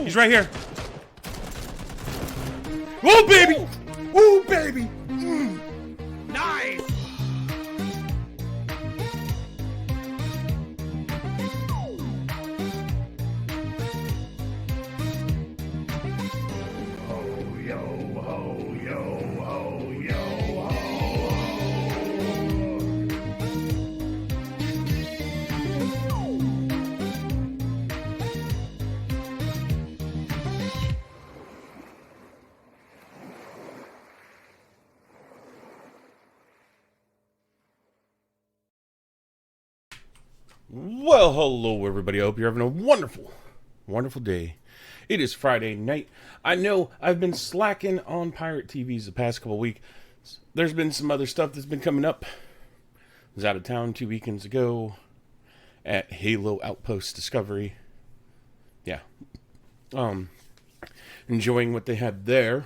He's right here. Oh, baby! Oh, baby! Nice! Well, hello everybody. I hope you're having a wonderful, wonderful day. It is Friday night. I know I've been slacking on PieRat TVs the past couple weeks. There's been some other stuff that's been coming up. I was out of town 2 weekends ago at Halo Outpost Discovery. Yeah. Enjoying what they had there.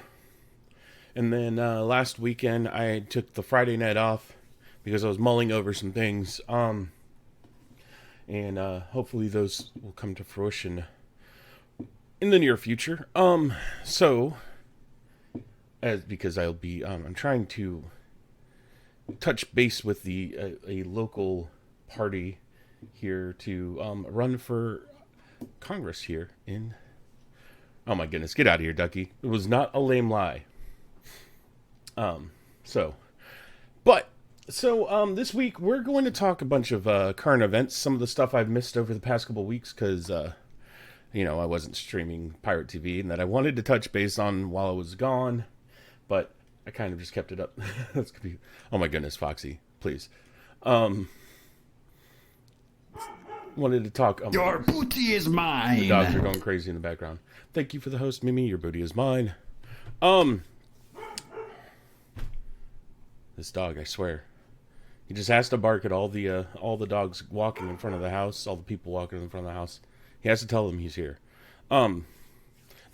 And then last weekend I took the Friday night off because I was mulling over some things. And hopefully those will come to fruition in the near future. Because I'll be, I'm trying to touch base with a local party here to run for Congress here in. Oh my goodness, get out of here, Ducky! It was not a lame lie. So this week we're going to talk a bunch of current events, some of the stuff I've missed over the past couple of weeks because, I wasn't streaming PieRat TV and that I wanted to touch base on while I was gone, but I kind of just kept it up. That's gonna be, oh my goodness, Foxy, please. Wanted to talk. Your booty is mine. The dogs are going crazy in the background. Thank you for the host, Mimi. Your booty is mine. This dog, I swear. He just has to bark at all the dogs walking in front of the house, all the people walking in front of the house. He has to tell them he's here. The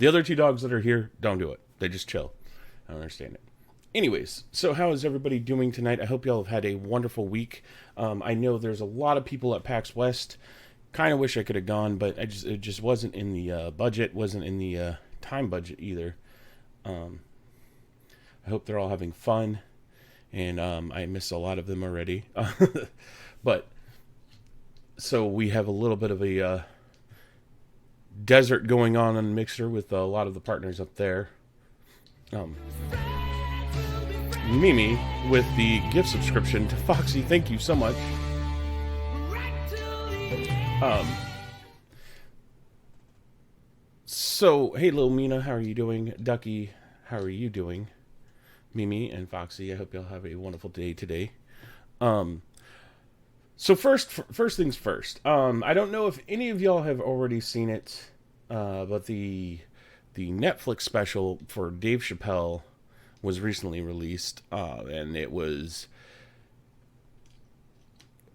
other two dogs that are here don't do it. They just chill. I don't understand it. Anyways, so how is everybody doing tonight? I hope y'all have had a wonderful week. I know there's a lot of people at PAX West. Kind of wish I could have gone, but it just wasn't in the budget, wasn't in the time budget either. I hope they're all having fun. And I miss a lot of them already. But, so we have a little bit of a desert going on in the mixer with a lot of the partners up there. Mimi with the gift subscription to Foxy. Thank you so much. So, hey, little Mina, how are you doing? Ducky, how are you doing? Mimi and Foxy, I hope y'all have a wonderful day today. So first things first. I don't know if any of y'all have already seen it, but the Netflix special for Dave Chappelle was recently released, and it was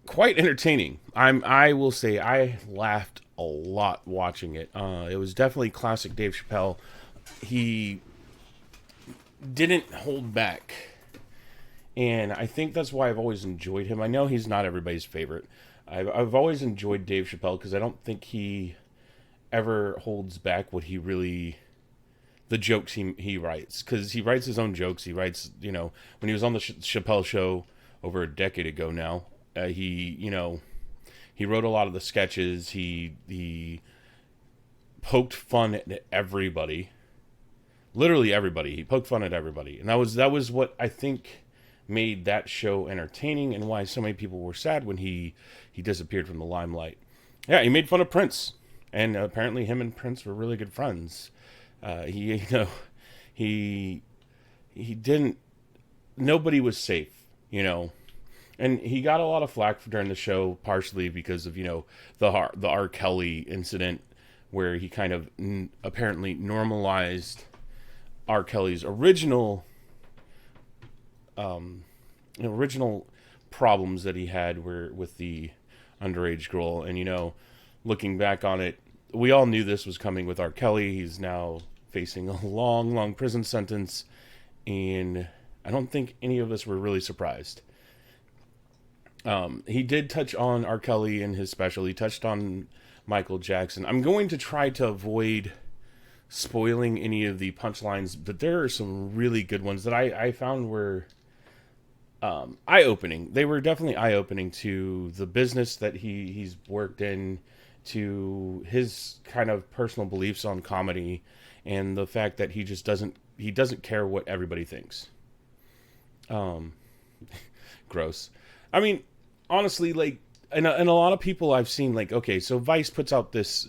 quite entertaining. I will say I laughed a lot watching it. It was definitely classic Dave Chappelle. He didn't hold back, and I think that's why I've always enjoyed him. I know he's not everybody's favorite. I've always enjoyed Dave Chappelle because I don't think he ever holds back what he really, the jokes he writes, because he writes his own jokes. He writes, when he was on the Chappelle show over a decade ago now, he wrote a lot of the sketches. He poked fun at everybody. Literally everybody. He poked fun at everybody. And that was what I think made that show entertaining and why so many people were sad when he disappeared from the limelight. Yeah, he made fun of Prince. And apparently him and Prince were really good friends. He didn't, nobody was safe, And he got a lot of flack during the show, partially because of, the R. Kelly incident where he kind of apparently normalized R. Kelly's original problems that he had were with the underage girl. And, looking back on it, we all knew this was coming with R. Kelly. He's now facing a long, long prison sentence. And I don't think any of us were really surprised. He did touch on R. Kelly in his special. He touched on Michael Jackson. I'm going to try to avoid spoiling any of the punchlines, but there are some really good ones that I found were eye-opening. They were definitely eye-opening to the business that he's worked in, to his kind of personal beliefs on comedy, and the fact that he doesn't care what everybody thinks. Um, Gross. I mean, honestly, like, and a lot of people I've seen, like, okay, so Vice puts out this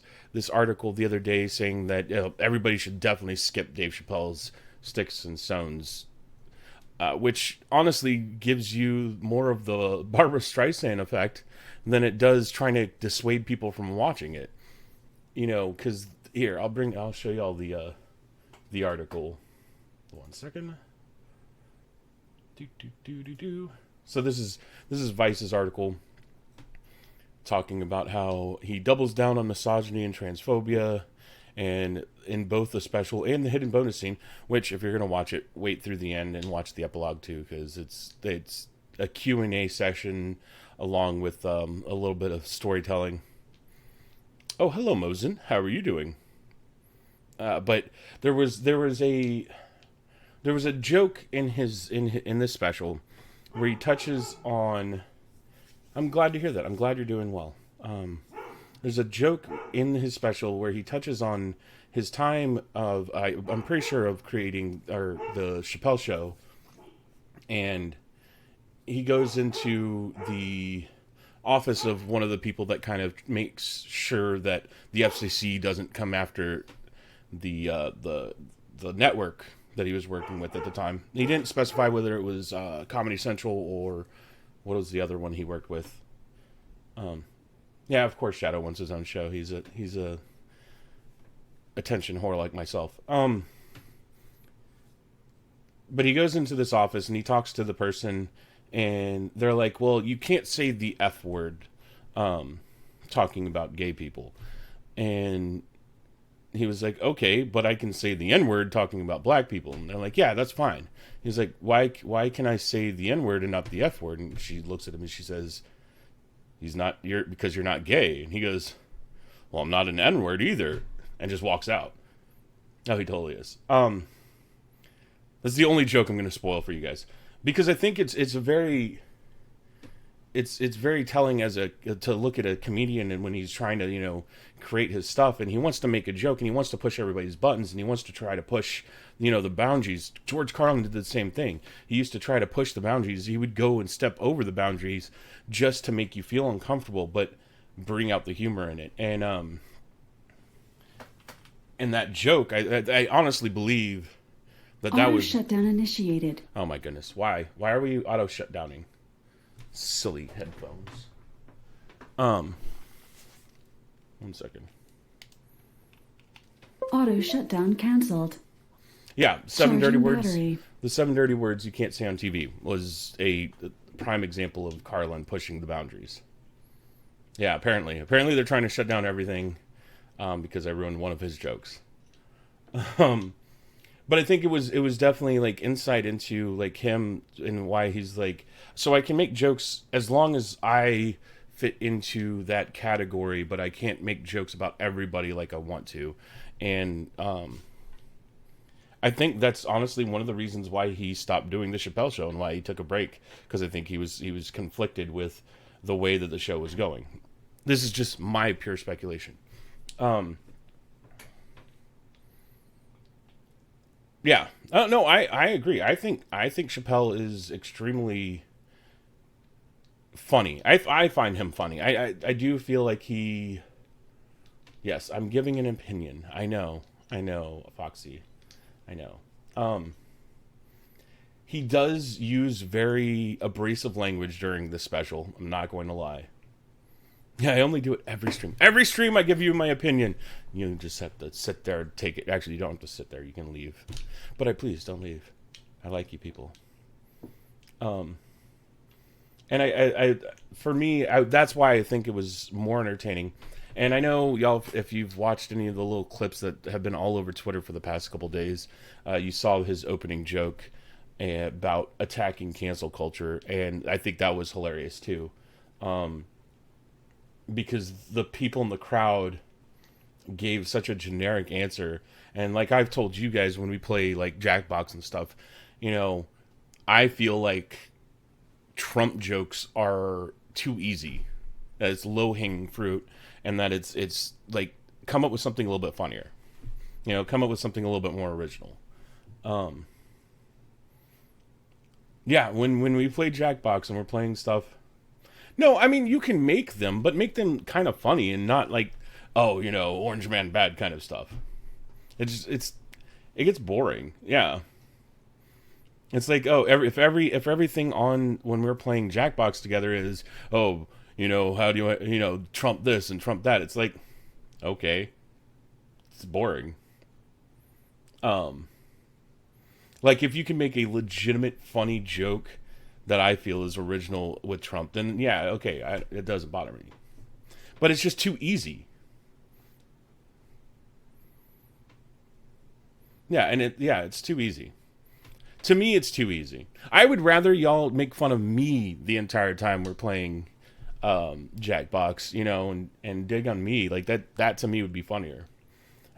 article the other day saying that everybody should definitely skip Dave Chappelle's Sticks and Stones, which honestly gives you more of the Barbra Streisand effect than it does trying to dissuade people from watching it. You know, because here I'll show you all the article. 1 second. So this is Vice's article talking about how he doubles down on misogyny and transphobia, and in both the special and the hidden bonus scene, which if you're going to watch it, wait through the end and watch the epilogue too, because it's a Q&A session along with a little bit of storytelling. Oh, hello, Mosen. How are you doing? But there was a joke in this special where he touches on. I'm glad to hear that. I'm glad you're doing well. There's a joke in his special where he touches on his time of I'm pretty sure of creating the Chappelle show, and he goes into the office of one of the people that kind of makes sure that the FCC doesn't come after the network that he was working with at the time. He didn't specify whether it was Comedy Central or what was the other one he worked with. Yeah, of course Shadow wants his own show. He's a attention whore like myself. But he goes into this office and he talks to the person, and they're like, well, you can't say the F word talking about gay people. And he was like, okay, but I can say the N word talking about black people. And they're like, yeah, that's fine. He's like, why can I say the N word and not the F word? And she looks at him and she says, because you're not gay. And he goes, well, I'm not an N word either, and just walks out. Oh, he totally is. That's the only joke I'm going to spoil for you guys, because I think it's very telling to look at a comedian, and when he's trying to create his stuff, and he wants to make a joke, and he wants to push everybody's buttons, and he wants to try to push the boundaries. George Carlin did the same thing. He used to try to push the boundaries. He would go and step over the boundaries just to make you feel uncomfortable, but bring out the humor in it. And that joke, I honestly believe that auto was shutdown initiated. Oh my goodness, why are we auto shutdowning? Silly headphones. 1 second. Auto shutdown canceled. Yeah, 7 dirty Charging words. battery. The 7 dirty words you can't say on TV was a prime example of Carlin pushing the boundaries. Yeah, apparently they're trying to shut down everything because I ruined one of his jokes. But I think it was definitely like insight into like him and why he's like, so I can make jokes as long as I fit into that category, but I can't make jokes about everybody like I want to. And I think that's honestly one of the reasons why he stopped doing the Chappelle show and why he took a break, because I think he was conflicted with the way that the show was going. This is just my pure speculation. Yeah. No, I agree. I think Chappelle is extremely funny. I find him funny. I do feel like he. Yes, I'm giving an opinion. I know, Foxy. I know. He does use very abrasive language during the special. I'm not going to lie. Yeah, I only do it every stream. Every stream I give you my opinion. You just have to sit there and take it. Actually, you don't have to sit there. You can leave. But please don't leave. I like you people. And I for me, that's why I think it was more entertaining. And I know y'all, if you've watched any of the little clips that have been all over Twitter for the past couple days, you saw his opening joke about attacking cancel culture, and I think that was hilarious too. Because the people in the crowd gave such a generic answer. And like I've told you guys when we play like Jackbox and stuff, you know, I feel like Trump jokes are too easy. That it's low hanging fruit, and that it's like come up with something a little bit funnier. You know, come up with something a little bit more original. Yeah, when we play Jackbox and we're playing stuff. No, I mean you can make them, but make them kind of funny and not like, oh, you know, Orange Man bad kind of stuff. It gets boring. Yeah. It's like, oh, if everything on when we're playing Jackbox together is, oh, you know, how do you know, Trump this and Trump that? It's like, okay, it's boring. Like if you can make a legitimate funny joke that I feel is original with Trump, then yeah, okay, it doesn't bother me. But it's just too easy. Yeah, and it's too easy. To me, it's too easy. I would rather y'all make fun of me the entire time we're playing Jackbox, you know, and dig on me. Like that to me would be funnier.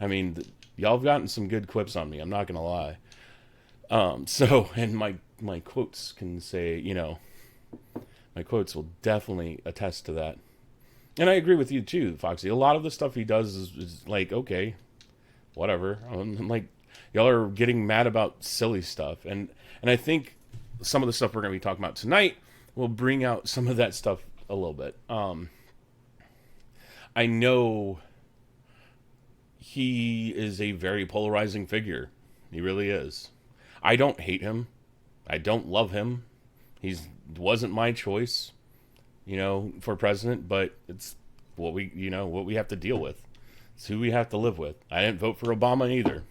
I mean, y'all have gotten some good quips on me. I'm not going to lie. So, and my quotes can say, you know, my quotes will definitely attest to that. And I agree with you too, Foxy. A lot of the stuff he does is like, okay, whatever. I'm like, y'all are getting mad about silly stuff. And I think some of the stuff we're going to be talking about tonight will bring out some of that stuff a little bit. I know he is a very polarizing figure. He really is. I don't hate him. I don't love him. Wasn't my choice, you know, for president, but it's what we have to deal with. It's who we have to live with. I didn't vote for Obama either.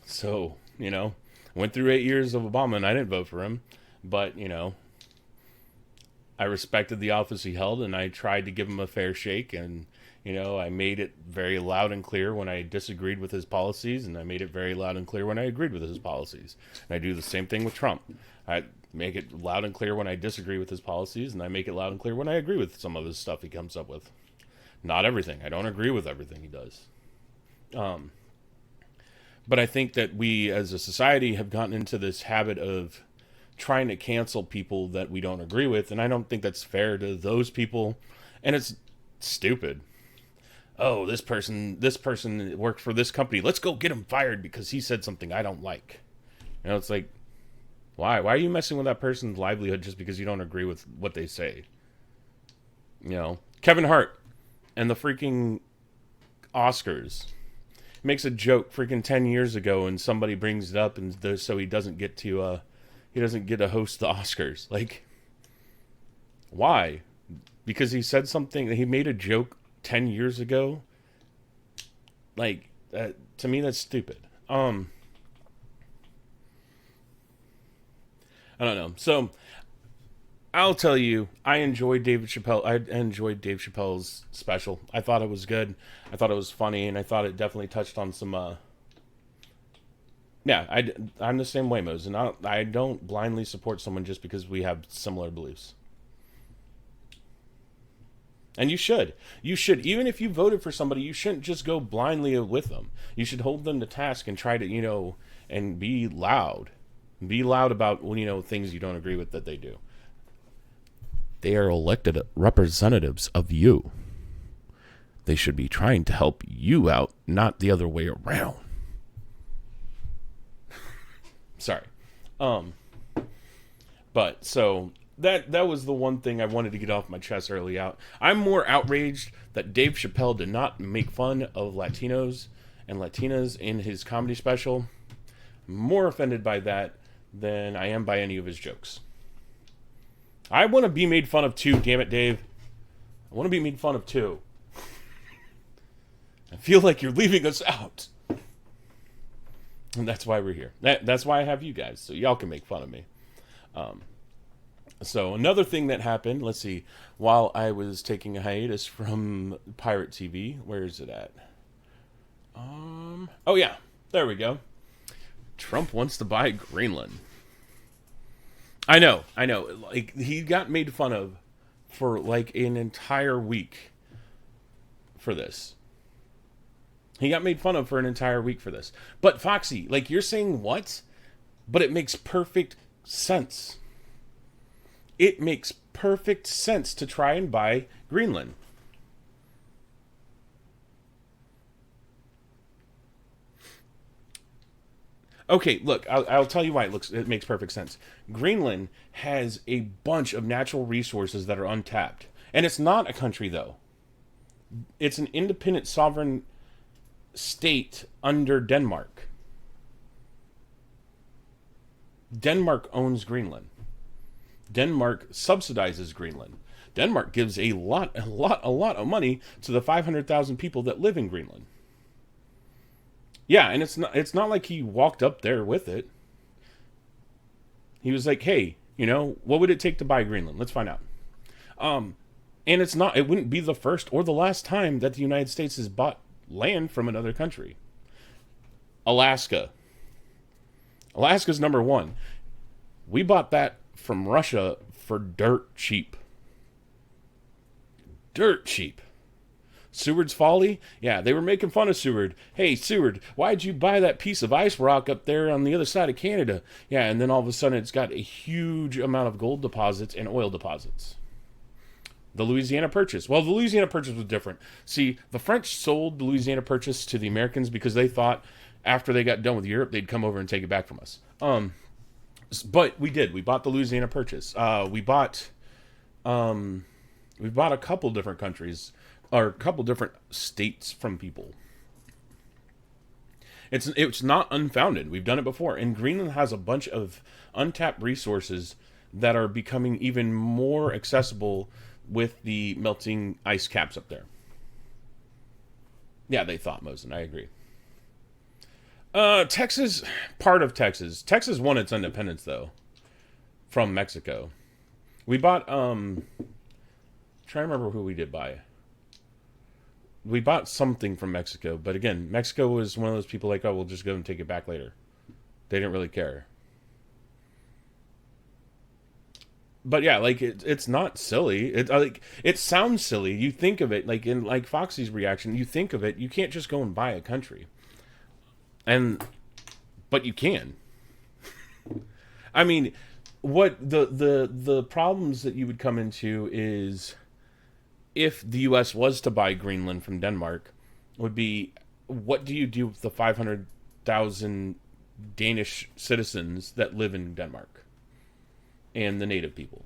So, you know, went through 8 years of Obama and I didn't vote for him, but, you know, I respected the office he held and I tried to give him a fair shake, and, you know, I made it very loud and clear when I disagreed with his policies, and I made it very loud and clear when I agreed with his policies. And I do the same thing with Trump. I make it loud and clear when I disagree with his policies, and I make it loud and clear when I agree with some of his stuff he comes up with. Not everything. I don't agree with everything he does. But I think that we as a society have gotten into this habit of trying to cancel people that we don't agree with, and I don't think that's fair to those people, and it's stupid. Oh, this person worked for this company. Let's go get him fired because he said something I don't like. You know, it's like, why? Why are you messing with that person's livelihood just because you don't agree with what they say? You know, Kevin Hart and the freaking Oscars makes a joke freaking 10 years ago, and somebody brings it up, and so he doesn't get to host the Oscars. Like, why? Because he said something, he made a joke 10 years ago. Like, to me, that's stupid. I don't know. So I'll tell you, I enjoyed Dave Chappelle's special. I thought it was good. I thought it was funny, and I thought it definitely touched on some I'm the same way, Mose, and I don't blindly support someone just because we have similar beliefs. And you should. Even if you voted for somebody, you shouldn't just go blindly with them. You should hold them to task and try to, you know, and be loud. Be loud about, you know, things you don't agree with that they do. They are elected representatives of you. They should be trying to help you out, not the other way around. Sorry. But so that was the one thing I wanted to get off my chest early out. I'm more outraged that Dave Chappelle did not make fun of Latinos and Latinas in his comedy special. I'm more offended by that than I am by any of his jokes. I want to be made fun of too, damn it, Dave. I want to be made fun of too. I feel like you're leaving us out. And that's why we're here. That's why I have you guys, so y'all can make fun of me. So another thing that happened, let's see, while I was taking a hiatus from PieRat TV, where is it at? Oh yeah, there we go. Trump wants to buy Greenland. I know. Like, he got made fun of for like an entire week for this. He got made fun of for an entire week for this. But Foxy, like, you're saying what? But it makes perfect sense. It makes perfect sense to try and buy Greenland. Okay, look, I'll tell you why it makes perfect sense. Greenland has a bunch of natural resources that are untapped. And it's not a country, though. It's an independent sovereign state under Denmark. Denmark owns Greenland. Denmark subsidizes Greenland. Denmark gives a lot of money to the 500,000 people that live in Greenland. Yeah, and it's not like he walked up there with it. He was like, "Hey, what would it take to buy Greenland? Let's find out." And it wouldn't be the first or the last time that the United States has bought land from another country. Alaska's number one. We bought that from Russia for dirt cheap. Dirt cheap. Seward's Folly? Yeah, they were making fun of Seward. Hey, Seward, why'd you buy that piece of ice rock up there on the other side of Canada? Yeah, and then all of a sudden it's got a huge amount of gold deposits and oil deposits. The Louisiana Purchase. Well, the Louisiana Purchase was different. See, the French sold the Louisiana Purchase to the Americans because they thought after they got done with Europe, they'd come over and take it back from us. But we did. We bought the Louisiana Purchase. We bought a couple different countries, or a couple different states from people. It's not unfounded. We've done it before. And Greenland has a bunch of untapped resources that are becoming even more accessible with the melting ice caps up there. Yeah, they thought, Mosen. I agree. Texas, part of Texas. Texas won its independence, though, from Mexico. We bought, trying to remember who we did buy. We bought something from Mexico, but again, Mexico was one of those people like, oh, we'll just go and take it back later. They didn't really care. But yeah, like it's not silly. It sounds silly. You think of it like in like Foxy's reaction. You think of it. You can't just go and buy a country. But you can. I mean, what the problems that you would come into is if the U.S. was to buy Greenland from Denmark, would be what do you do with the 500,000 Danish citizens that live in Denmark and the native people?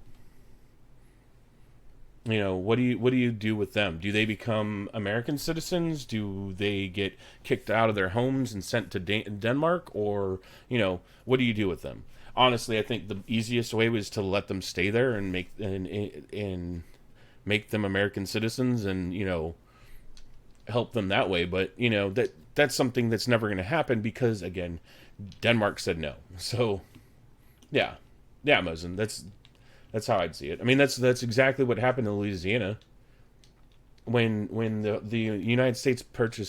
What do you do with them? Do they become American citizens? Do they get kicked out of their homes and sent to Denmark? Or, what do you do with them? Honestly, I think the easiest way was to let them stay there and make them American citizens and, help them that way. But, that's something that's never going to happen because, again, Denmark said no. So, yeah. Yeah, Mosen, that's how I'd see it. I mean, that's exactly what happened in Louisiana when the United States bought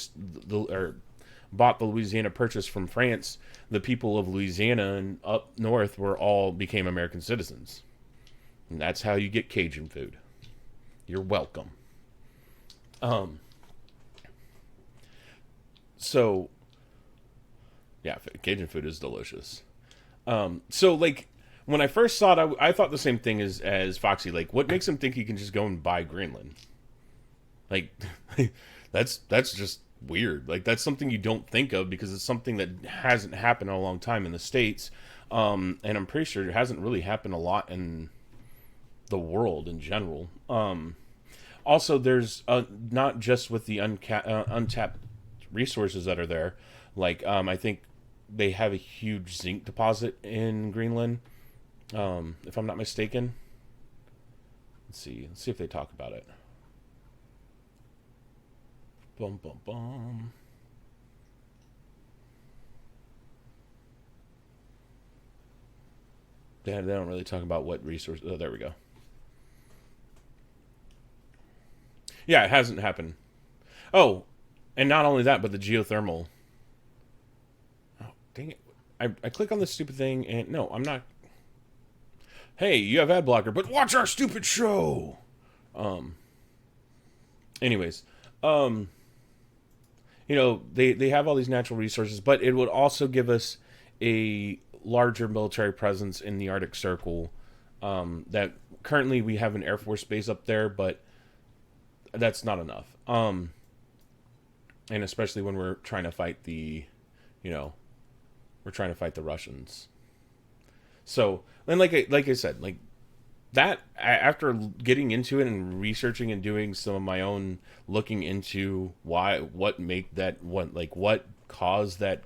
the Louisiana Purchase from France. The people of Louisiana and up north became American citizens, and that's how you get Cajun food. You're welcome. So yeah, Cajun food is delicious. So like. When I first saw it, I thought the same thing as Foxy. Like, what makes him think he can just go and buy Greenland? Like, that's just weird. Like, that's something you don't think of because it's something that hasn't happened in a long time in the States. And I'm pretty sure it hasn't really happened a lot in the world in general. Also, there's not just with the untapped resources that are there. Like, I think they have a huge zinc deposit in Greenland. If I'm not mistaken. Let's see if they talk about it. Bum, bum, bum. They don't really talk about what resource. Oh, there we go. Yeah, it hasn't happened. Oh, and not only that, but the geothermal. Oh, dang it. I click on this stupid thing and no, I'm not. Hey, you have ad blocker, but watch our stupid show. Anyways, They have all these natural resources, but it would also give us a larger military presence in the Arctic Circle. That currently we have an Air Force base up there, but that's not enough. And especially when we're trying to fight we're trying to fight the Russians. So, and like I said, like that, after getting into it and researching and doing some of my own looking into what caused that.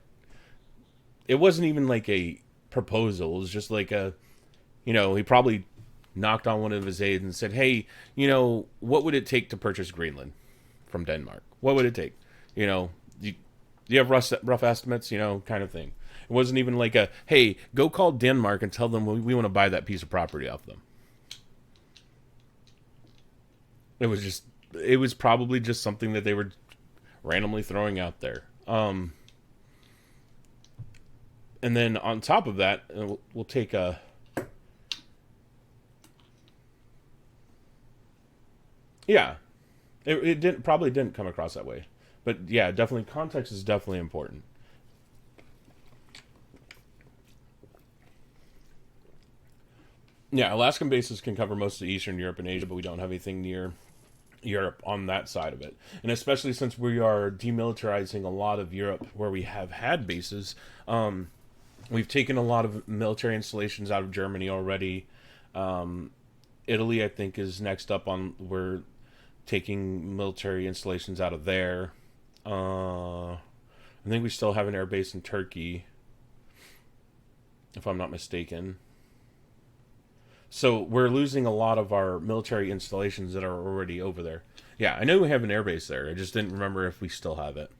It wasn't even like a proposal. It was just like he probably knocked on one of his aides and said, hey, what would it take to purchase Greenland from Denmark? What would it take? Do you have rough estimates, kind of thing. It wasn't even like hey, go call Denmark and tell them we want to buy that piece of property off them. It was probably just something that they were randomly throwing out there. And then on top of that, we'll take a... Yeah. It probably didn't come across that way. But yeah, definitely, context is definitely important. Yeah, Alaskan bases can cover most of Eastern Europe and Asia, but we don't have anything near Europe on that side of it. And especially since we are demilitarizing a lot of Europe where we have had bases, we've taken a lot of military installations out of Germany already. Italy, I think, is next up on... We're taking military installations out of there. I think we still have an air base in Turkey, if I'm not mistaken. So we're losing a lot of our military installations that are already over there. Yeah, I know we have an air base there. I just didn't remember if we still have it.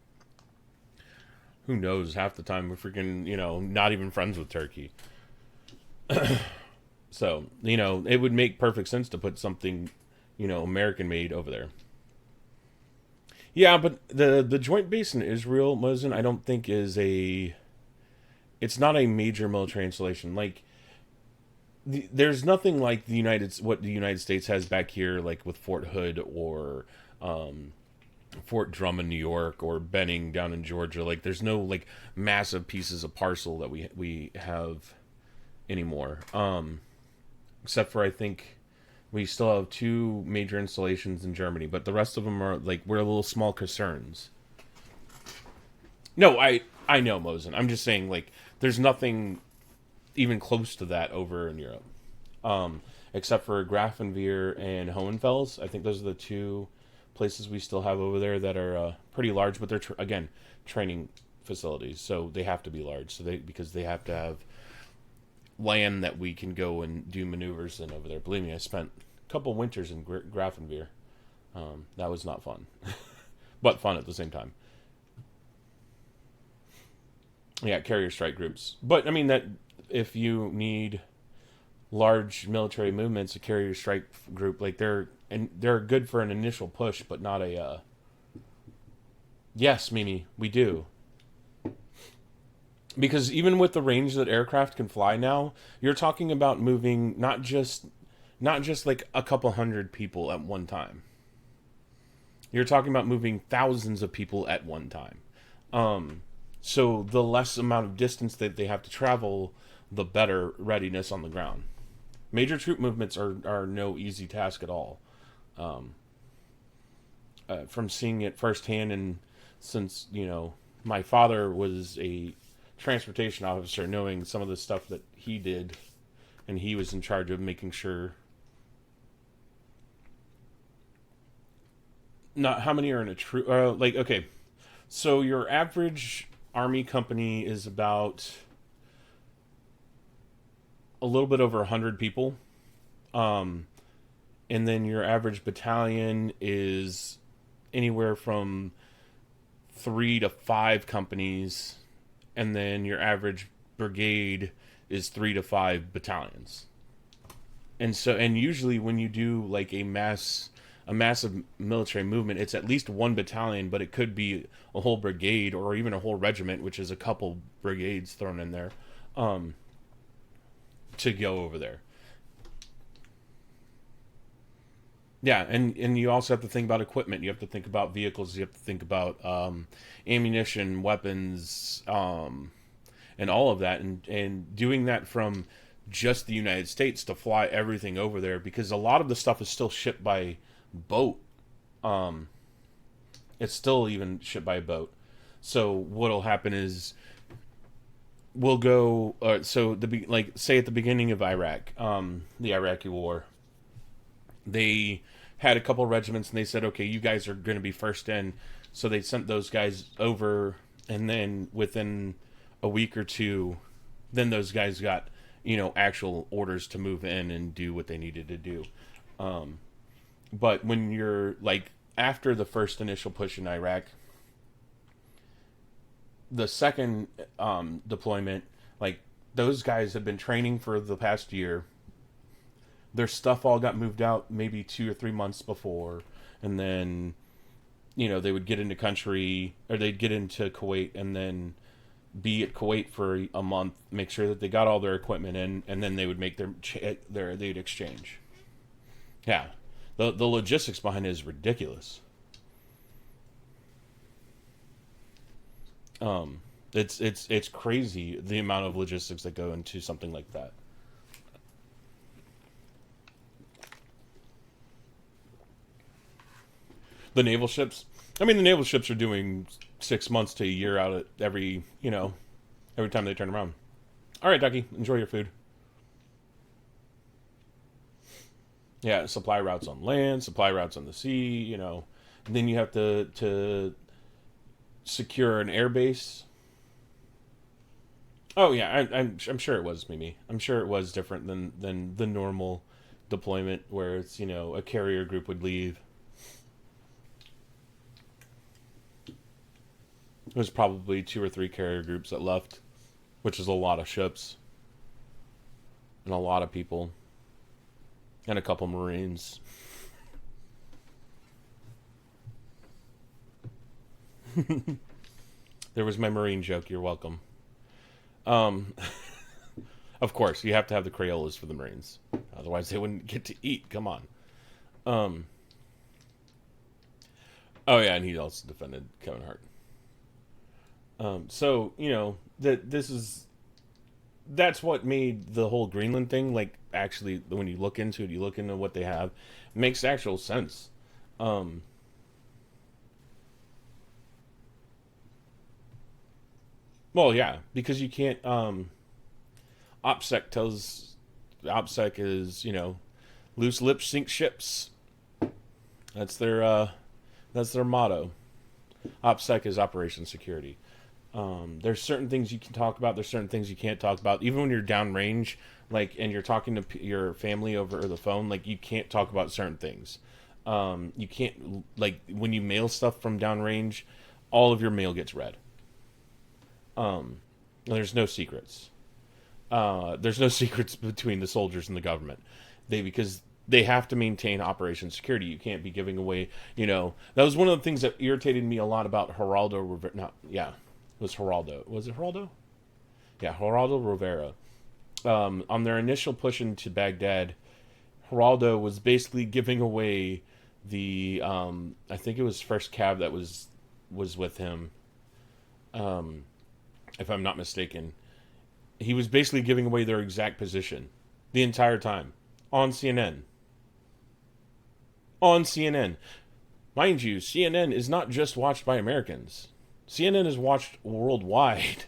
Who knows? Half the time we're freaking, not even friends with Turkey. So, it would make perfect sense to put something, American made over there. Yeah, but the joint base in Israel, Mosin, I don't think is it's not a major military installation. Like, there's nothing like what the United States has back here, like with Fort Hood or Fort Drum in New York or Benning down in Georgia. Like, there's no like massive pieces of parcel that we have anymore. Except for, I think we still have 2 major installations in Germany, but the rest of them are like, we're little small concerns. No, I know, Mosin. I'm just saying, like, there's nothing even close to that over in Europe, except for Grafenwehr and Hohenfels. I think those are the 2 places we still have over there that are pretty large, but they're again training facilities, so they have to be large. So because they have to have land that we can go and do maneuvers in over there. Believe me, I spent a couple winters in Grafenwehr. That was not fun, but fun at the same time. Yeah, carrier strike groups, but I mean that. If you need large military movements, a carrier strike group, like they're good for an initial push, but not a. Yes, Mimi, we do. Because even with the range that aircraft can fly now, you're talking about moving not just like a couple hundred people at one time. You're talking about moving thousands of people at one time. So the less amount of distance that they have to travel, the better readiness on the ground. Major troop movements are no easy task at all. From seeing it firsthand, and since, my father was a transportation officer, knowing some of the stuff that he did, and he was in charge of making sure... Not how many are in a troop... okay, so your average army company is about... a little bit over 100 people, and then your average battalion is anywhere from 3 to 5 companies, and then your average brigade is 3 to 5 battalions. And usually when you do like a massive military movement, it's at least 1 battalion, but it could be a whole brigade or even a whole regiment, which is a couple brigades thrown in there. To go over there. Yeah, and you also have to think about equipment. You have to think about vehicles. You have to think about ammunition, weapons, and all of that. And doing that from just the United States to fly everything over there, because a lot of the stuff is still shipped by boat. Um, it's still even shipped by boat. So what'll happen is we'll go. So like say at the beginning of Iraq, the Iraqi War, they had a couple regiments and they said, okay, you guys are going to be first in. So they sent those guys over, and then within a week or two, then those guys got, actual orders to move in and do what they needed to do. But when you're like after the first initial push in Iraq, the second deployment, like those guys had been training for the past year. Their stuff all got moved out maybe 2 or 3 months before, and then they would get into country, or they'd get into Kuwait and then be at Kuwait for a month, make sure that they got all their equipment in, and then they would make they'd exchange. Yeah, the logistics behind it is ridiculous. It's crazy the amount of logistics that go into something like that. The naval ships. I mean, the naval ships are doing 6 months to a year out at every time they turn around. All right, Ducky, enjoy your food. Yeah, supply routes on land, supply routes on the sea. And then you have to secure an air base. Oh yeah, I'm sure it was, Mimi. I'm sure it was different than the normal deployment where it's a carrier group would leave. It was probably 2 or 3 carrier groups that left, which is a lot of ships and a lot of people and a couple Marines. There was my Marine joke. You're welcome. Of course, you have to have the Crayolas for the Marines. Otherwise, they wouldn't get to eat. Come on. Oh, yeah, and he also defended Kevin Hart. So, that's what made the whole Greenland thing, like, actually, when you look into it, you look into what they have, it makes actual sense. Well, yeah, because you can't, OPSEC is, loose lips sink ships. That's their motto. OPSEC is Operation Security. There's certain things you can talk about. There's certain things you can't talk about. Even when you're downrange, and you're talking to your family over the phone, you can't talk about certain things. You can't, when you mail stuff from downrange, all of your mail gets read. There's no secrets. There's no secrets between the soldiers and the government. Because they have to maintain Operation Security. You can't be giving away, that was one of the things that irritated me a lot about Geraldo Rivera. It was Geraldo. Was it Geraldo? Yeah, Geraldo Rivera. On their initial push into Baghdad, Geraldo was basically giving away the, I think it was First Cav that was with him, if I'm not mistaken. He was basically giving away their exact position the entire time on CNN. On CNN. Mind you, CNN is not just watched by Americans. CNN is watched worldwide.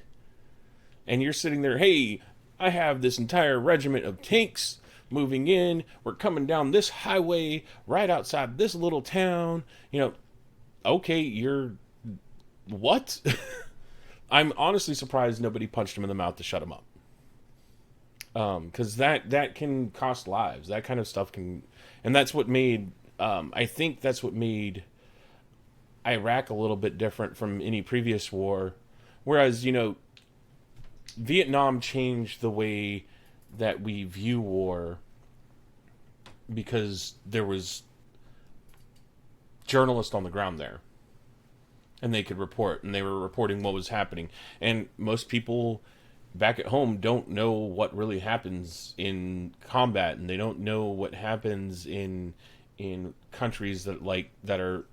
And you're sitting there, hey, I have this entire regiment of tanks moving in. We're coming down this highway right outside this little town. Okay, you're... What? I'm honestly surprised nobody punched him in the mouth to shut him up. Because that can cost lives. That kind of stuff can... And that's what made... I think that's what made Iraq a little bit different from any previous war. Whereas, Vietnam changed the way that we view war because there was journalists on the ground there. And they could report, and they were reporting what was happening. And most people back at home don't know what really happens in combat, and they don't know what happens in in countries that are,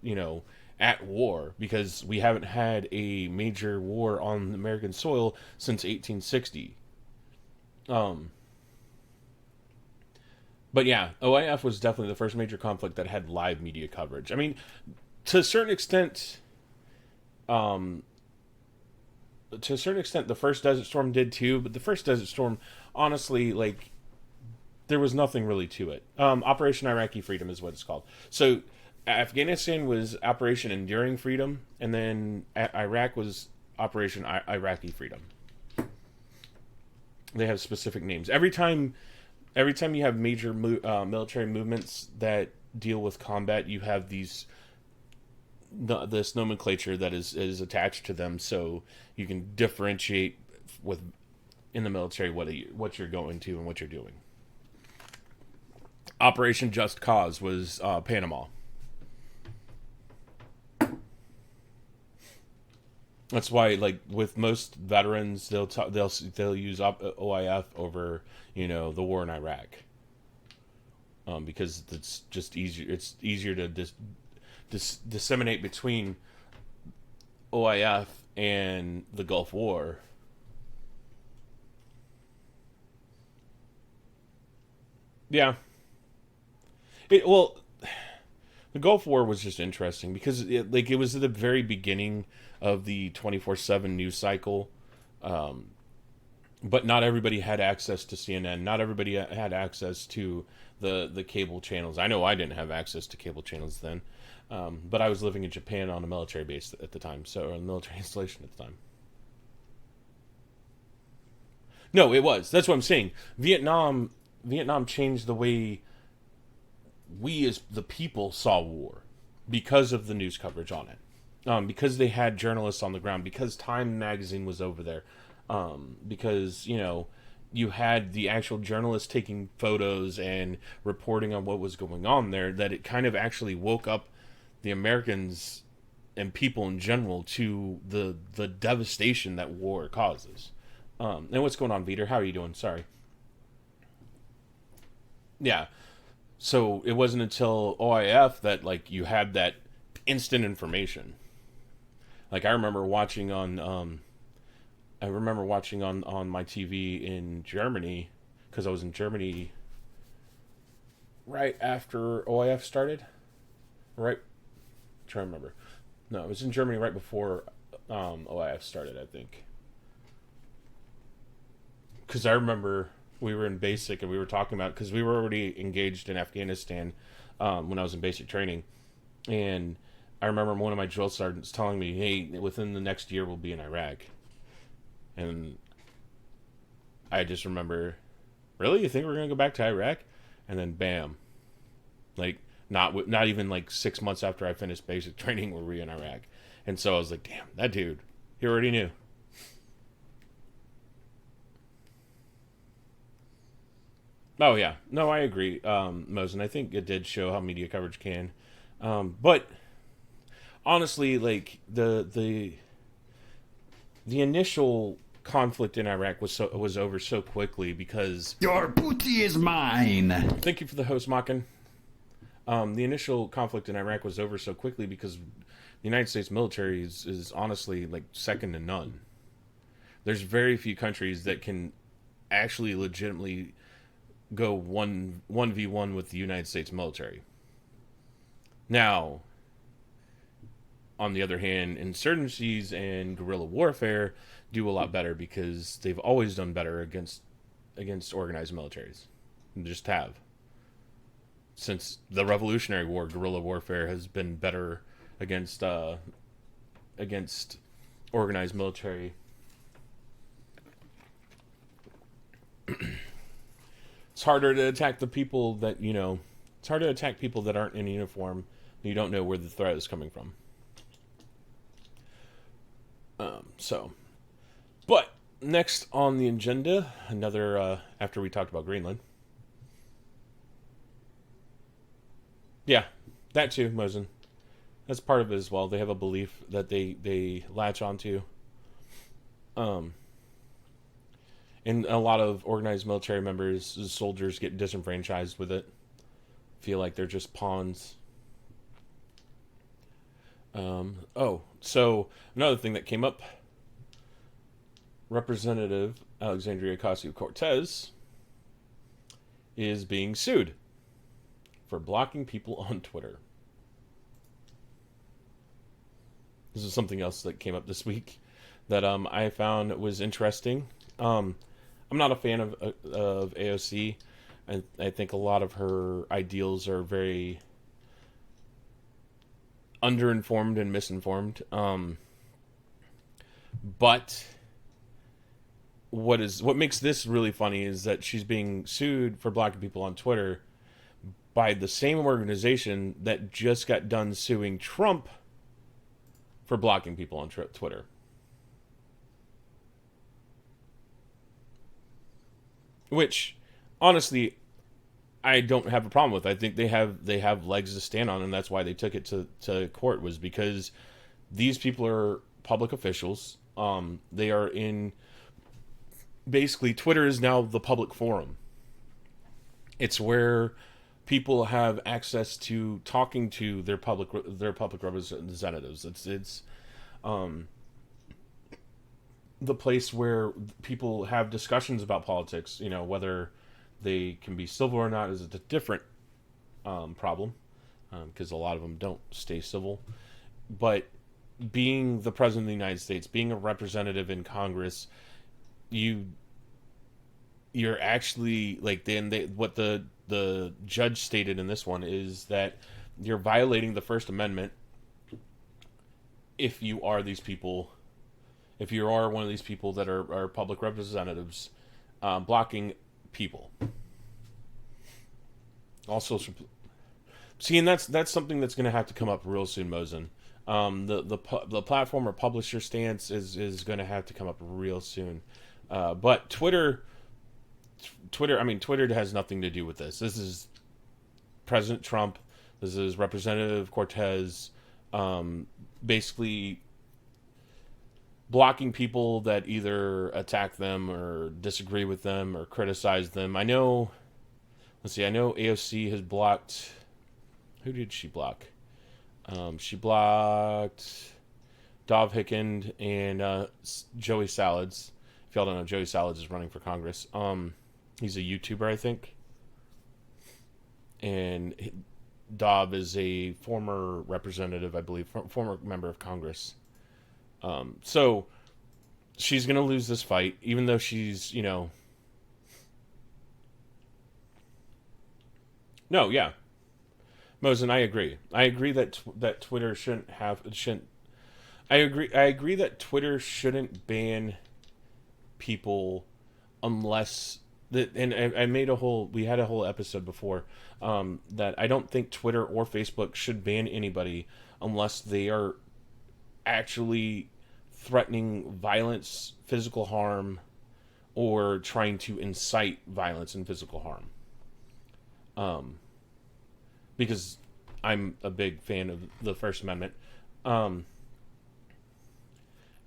at war, because we haven't had a major war on American soil since 1860. But yeah, OIF was definitely the first major conflict that had live media coverage. I mean, to a certain extent, the first Desert Storm did too. But the first Desert Storm, honestly, there was nothing really to it. Operation Iraqi Freedom is what it's called. So Afghanistan was Operation Enduring Freedom, and then Iraq was Operation Iraqi Freedom. They have specific names. Every time you have major military movements that deal with combat, you have this nomenclature that is attached to them, so you can differentiate in the military what you're going to and what you're doing. Operation Just Cause was Panama. That's why, with most veterans, they'll use OIF over, the war in Iraq, because it's just easier. It's easier to disseminate between OIF and the Gulf War. Yeah. The Gulf War was just interesting because it was at the very beginning of the 24/7 news cycle, but not everybody had access to CNN. Not everybody had access to the cable channels. I know I didn't have access to cable channels then, but I was living in Japan on a military base at the time, so a military installation at the time. No, it was. That's what I'm saying. Vietnam changed the way we as the people saw war because of the news coverage on it, because they had journalists on the ground, because Time magazine was over there, because you had the actual journalists taking photos and reporting on what was going on there, that it kind of actually woke up the Americans and people in general to the devastation that war causes. And what's going on, Veter? How are you doing? Sorry. Yeah. So it wasn't until OIF that you had that instant information. I remember watching on my TV in Germany, because I was in Germany right after OIF started. Right, I'm trying to remember. No, I was in Germany right before OIF started, I think. Because I remember we were in basic and we were talking about, because we were already engaged in Afghanistan when I was in basic training, and I remember one of my drill sergeants telling me, "Hey, within the next year we'll be in Iraq," and I just remember, really, you think we're gonna go back to Iraq? And then bam, not even 6 months after I finished basic training were we in Iraq, and so I was like, damn, that dude, he already knew. Oh yeah, no, I agree, Mosen. I think it did show how media coverage can, but honestly, the initial conflict in Iraq was over so quickly because Your booty is mine. thank you for the host, Makin. The initial conflict in Iraq was over so quickly because the United States military is honestly second to none. There's very few countries that can actually legitimately go 1v1 with the United States military. Now, on the other hand, insurgencies and guerrilla warfare do a lot better because they've always done better against organized militaries. They just have. Since the Revolutionary War, guerrilla warfare has been better against organized military. It's harder to attack the people that, it's harder to attack people that aren't in uniform. You don't know where the threat is coming from. But next on the agenda, another, after we talked about Greenland. Yeah, that too, Mosen. That's part of it as well. They have a belief that they latch onto. And a lot of organized military members, soldiers, get disenfranchised with it. feel like they're just pawns. So another thing that came up, Representative Alexandria Ocasio-Cortez is being sued for blocking people on Twitter. This is something else that came up this week that I found was interesting. I'm not a fan of AOC. I think a lot of her ideals are very underinformed and misinformed. But what makes this really funny is that she's being sued for blocking people on Twitter by the same organization that just got done suing Trump for blocking people on Twitter. Which, honestly, I don't have a problem with. I think they have legs to stand on, and that's why they took it to court, was because these people are public officials. They are in... Basically, Twitter is now the public forum. It's where people have access to talking to their public representatives. It's the place where people have discussions about politics. You know, whether they can be civil or not is a different problem, because a lot of them don't stay civil. But being the president of the United States, being a representative in Congress, you're actually like, what the judge stated in this one is that you're violating the First Amendment if you are these people, if you are one of these people that are public representatives, blocking people. Also, see, and that's something that's going to have to come up real soon, Mosen. The platform or publisher stance is going to have to come up real soon. But Twitter has nothing to do with this. This is President Trump. This is Representative Cortez, basically blocking people that either attack them or disagree with them or criticize them. I know AOC has blocked... Who did she block? She blocked Dov Hickend and Joey Salads. If y'all don't know, Joey Salads is running for Congress. He's a YouTuber, I think. And Dov is a former representative, I believe, former member of Congress. So she's going to lose this fight, even though she's, No, yeah. Mosen, I agree. I agree that Twitter shouldn't. I agree that Twitter shouldn't ban people unless and we had a whole episode before that I don't think Twitter or Facebook should ban anybody unless they are actually threatening violence, physical harm, or trying to incite violence and physical harm. Because I'm a big fan of the First Amendment, and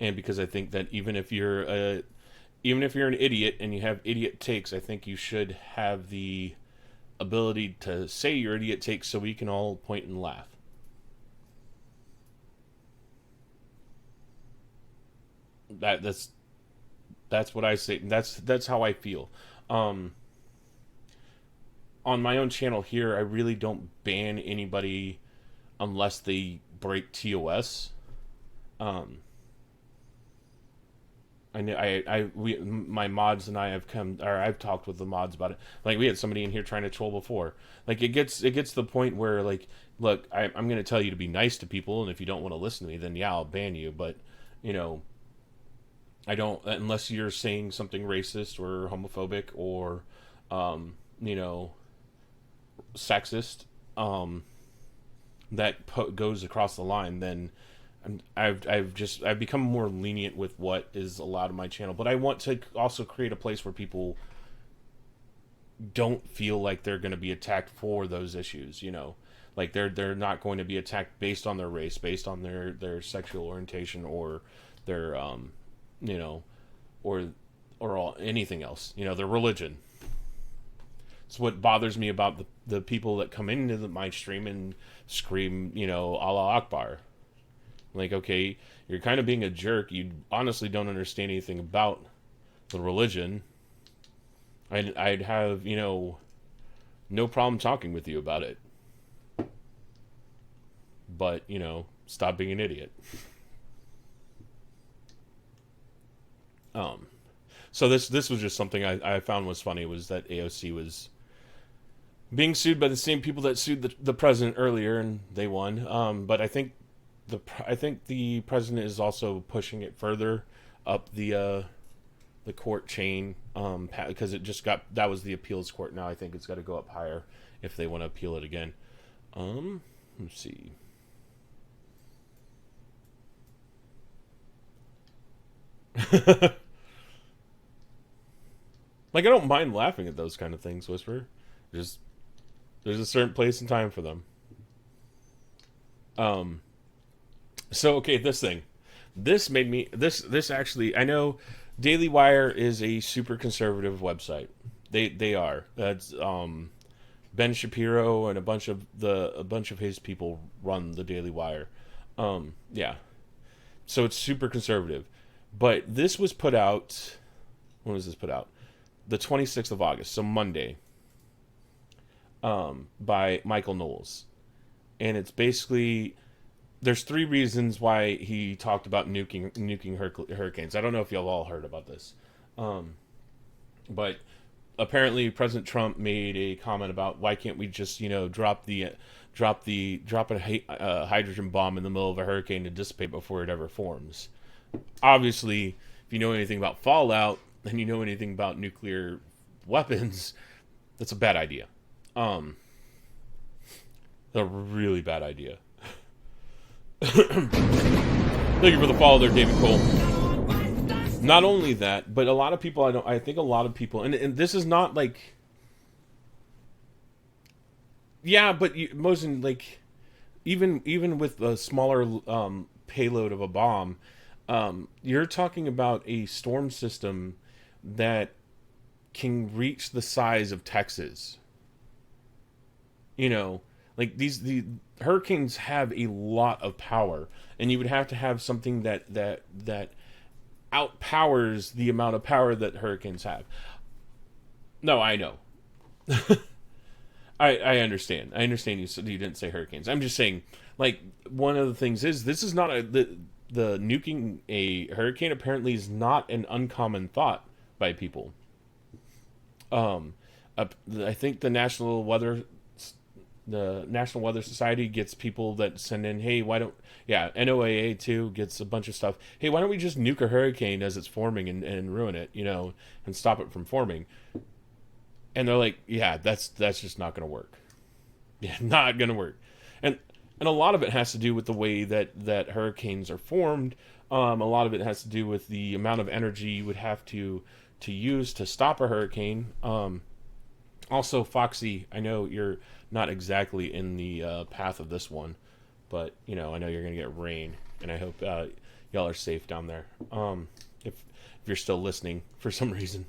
because I think that even if you're an idiot and you have idiot takes, I think you should have the ability to say your idiot takes so we can all point and laugh. That's what I say. That's how I feel. On my own channel here, I really don't ban anybody unless they break TOS. My mods and I I've talked with the mods about it. Like, we had somebody in here trying to troll before. Like, it gets to the point where, like, look, I'm going to tell you to be nice to people, and if you don't want to listen to me, then yeah, I'll ban you. But, I don't, unless you're saying something racist or homophobic or, sexist, that goes across the line, then I've become more lenient with what is allowed on my channel. But I want to also create a place where people don't feel like they're going to be attacked for those issues. Like they're not going to be attacked based on their race, based on their sexual orientation, or their or anything else. Their religion. It's what bothers me about the people that come into my stream and scream, Allah Akbar. Like, okay, you're kind of being a jerk. You honestly don't understand anything about the religion. I'd have, no problem talking with you about it. But, stop being an idiot. So this was just something I found was funny, was that AOC was being sued by the same people that sued the president earlier, and they won. But I think the president is also pushing it further up the court chain, because that was the appeals court. Now I think it's got to go up higher if they want to appeal it again. Let's see. Like, I don't mind laughing at those kind of things, Whisper. Just, there's a certain place and time for them. So, okay, this thing. This made me... This actually... I know Daily Wire is a super conservative website. They are. That's, Ben Shapiro and a bunch of his people run the Daily Wire. Yeah. So it's super conservative. But this was put out... When was this put out? The 26th of August, so Monday, by Michael Knowles. And it's basically, there's 3 reasons why he talked about nuking hurricanes. I don't know if y'all all heard about this. But apparently President Trump made a comment about, why can't we just, drop a hydrogen bomb in the middle of a hurricane to dissipate before it ever forms. Obviously, if you know anything about fallout, and you know anything about nuclear weapons, that's a bad idea. A really bad idea. Thank you for the follow there, David Cole. Not only that, but a lot of people, I think a lot of people, and this is not like, yeah, but even with a smaller payload of a bomb, you're talking about a storm system that can reach the size of Texas. The hurricanes have a lot of power, and you would have to have something that outpowers the amount of power that hurricanes have. No, I know. I understand. I understand you didn't say hurricanes. I'm just saying, like, one of the things is, this is not the nuking a hurricane apparently is not an uncommon thought by people. I think the National Weather Society gets people that send in, hey, why don't... Yeah, NOAA too gets a bunch of stuff. Hey, why don't we just nuke a hurricane as it's forming and ruin it, and stop it from forming? And they're like, yeah, that's just not going to work. Yeah, not going to work. And a lot of it has to do with the way that hurricanes are formed. A lot of it has to do with the amount of energy you would have to use to stop a hurricane. Also, Foxy, I know you're not exactly in the path of this one, but I know you're gonna get rain, and I hope y'all are safe down there. If you're still listening for some reason,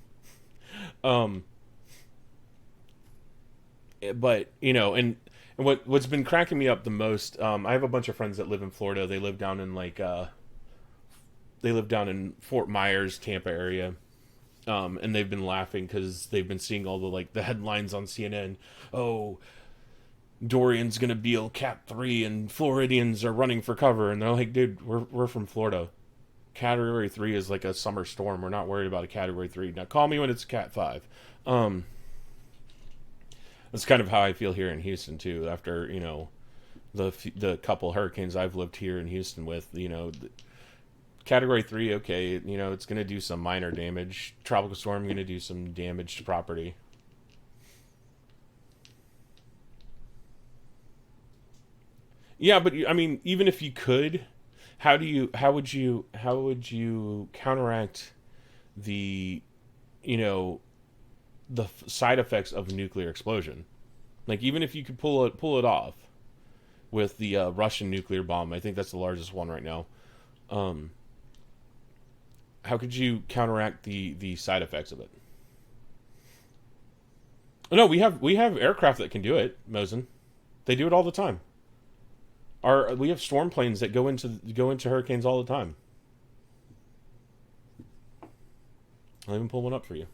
but and what's been cracking me up the most, I have a bunch of friends that live in Florida. They live down in Fort Myers, Tampa area. And they've been laughing because they've been seeing all the headlines on CNN. Oh, Dorian's gonna be a Cat 3 and Floridians are running for cover. And they're like, dude, we're from Florida. Category 3 is like a summer storm. We're not worried about a Category 3. Now call me when it's a Cat 5. That's kind of how I feel here in Houston too. After the couple hurricanes I've lived here in Houston with, Category 3, okay, it's going to do some minor damage. Tropical storm going to do some damage to property. Yeah, but I mean, even if you could, how would you counteract the side effects of a nuclear explosion? Like, even if you could pull it off with the Russian nuclear bomb, I think that's the largest one right now. How could you counteract the side effects of it? No, we have aircraft that can do it, Mosen. They do it all the time. We have storm planes that go into hurricanes all the time. I'll even pull one up for you.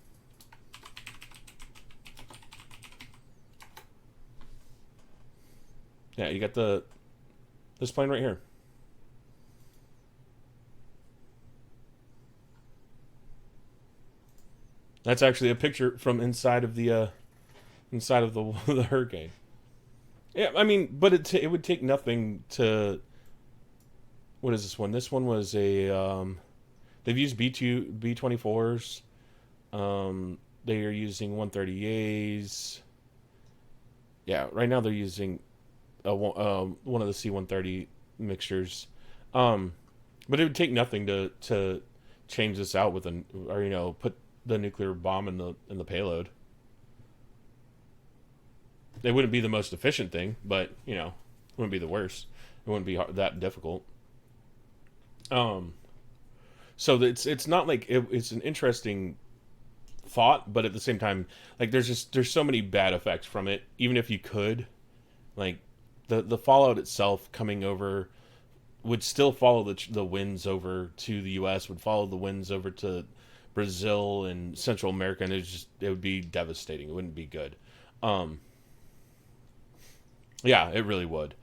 Yeah, you got this plane right here. That's actually a picture from inside of the the hurricane. Yeah, I mean, but it would take nothing to. What is this one? This one was a. They've used B-24s. They are using 130As. Yeah, right now they're using one of the C-130 mixtures. But it would take nothing to change this out with put the nuclear bomb in the payload. It wouldn't be the most efficient thing, but it wouldn't be the worst. It wouldn't be that difficult. So it's not like it's an interesting thought, but at the same time, like there's so many bad effects from it. Even if you could, like the fallout itself coming over would still follow the winds over to the U.S. would follow the winds over to Brazil and Central America, and it would be devastating. It wouldn't be good. Yeah, it really would.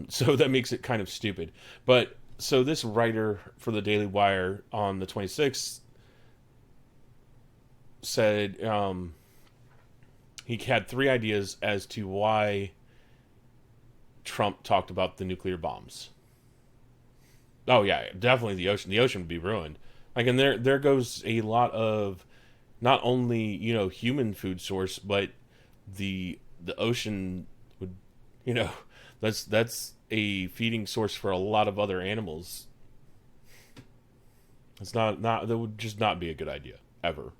So that makes it kind of stupid. But so this writer for the Daily Wire on the 26th said he had 3 ideas as to why Trump talked about the nuclear bombs. Oh yeah, definitely the ocean. The ocean would be ruined. Like, and there goes a lot of not only human food source, but the ocean would that's a feeding source for a lot of other animals. It's not that would just not be a good idea ever.